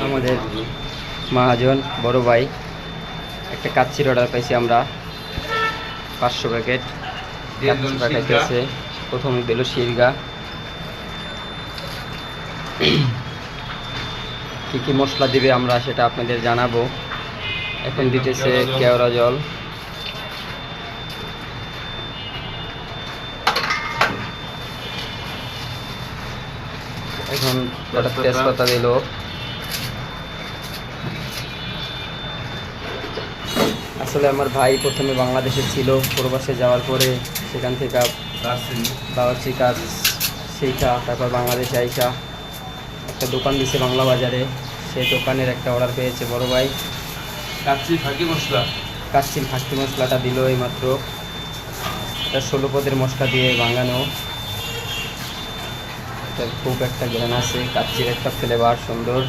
আমাদের মহাজন বড় ভাই একটা কাচ্চির অর্ডার পাইছি আমরা 500 প্যাকেট পাঠাইতেছে। প্রথমে দিল শিরগা, কি কি মশলা দিবে আমরা সেটা আপনাদের জানাবো। এখন দিতেছে কেওড়া জল, এখন তেজপাতা দিল। আসলে আমার ভাই প্রথমে বাংলাদেশে ছিল, প্রবাসে যাওয়ার পরে সেখান থেকে বাবুর্চি কাজ সেইটা, তারপর বাংলাদেশে আইসা একটা দোকান দিছে বাংলা বাজারে, সেই দোকানের একটা অর্ডার পেয়েছে বড় ভাই। কাচ্চির ফাঁকি মশলাটা দিল এই মাত্র। এটা 16 পদের মশলা দিয়ে বাঙানো। এটার খুব একটা জ্ঞান আছে, কাচ্চির একটা ফ্লেভার সুন্দর।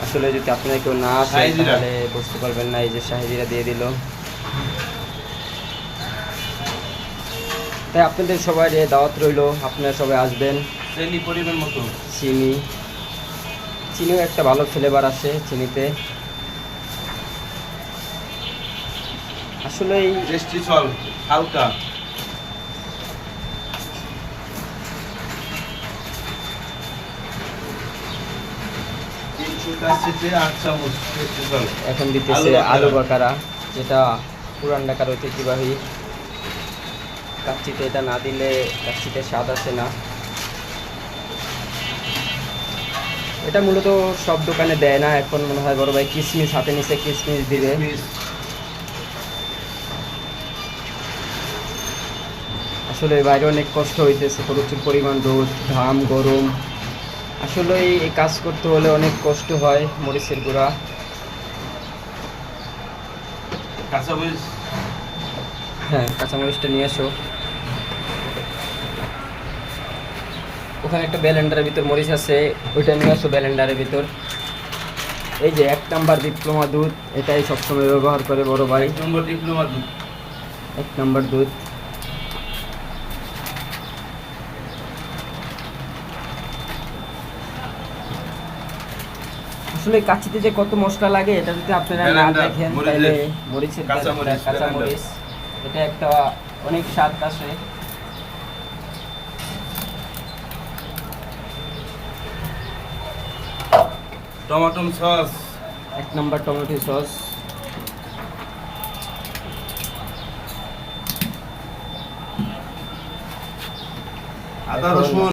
আসলে যদি আপনারা কেউ না আসেন তাহলে বুঝতে পারবেন না। এই যে শাহিজিরা দিয়ে দিল। তাই আপনাদের সবাই দাওয়াত রইল, আপনারা সবাই আসবেন। চিনি পরিমাণ মতো, চিনিও একটা ভালো ফ্লেভার আছে চিনিতে। আসলে টেস্টি চল হালকা এখন দিতেছে আলু বাকারা, যেটা পুরান ঢাকার ঐতিহ্যবাহী কাচ্চিতে। এটা না দিলে কাচ্চিতে স্বাদ আসে না। এটা মূলত সব দোকানে দেয় না, এখন মনে হয় বড় ভাই কিশমিশ হাতে নিচে কিশমিশ দিবে। আসলে বাইরে অনেক কষ্ট হইতেছে, প্রচুর পরিমাণ রোদ, ঘাম, গরম। আসলে এই কাজ করতে হলে অনেক কষ্ট হয়। মরিচের গুঁড়া, হ্যাঁ কাঁচামরিচটা নিয়ে এসো। ওখানে একটা ব্লেন্ডারের ভিতর মরিচ আছে, ওইটা নিয়ে আসো ব্লেন্ডারের ভিতর। এই যে 1 নাম্বার ডিপ্লোমা দুধ, এটাই সবসময় ব্যবহার করে বড় ভাই। 1 নম্বর ডিপ্লোমা দুধ, 1 নাম্বার দুধ। আসলে কাচ্চিতে যে কত মশলা লাগে এটা যদি আপনারা না দেখেন তাহলে মরিচের কাঁচামরিচ, এটা একটা অনেক স্বাদ আসে। Tomato sauce, 1 number tomato sauce, আদা রসুন।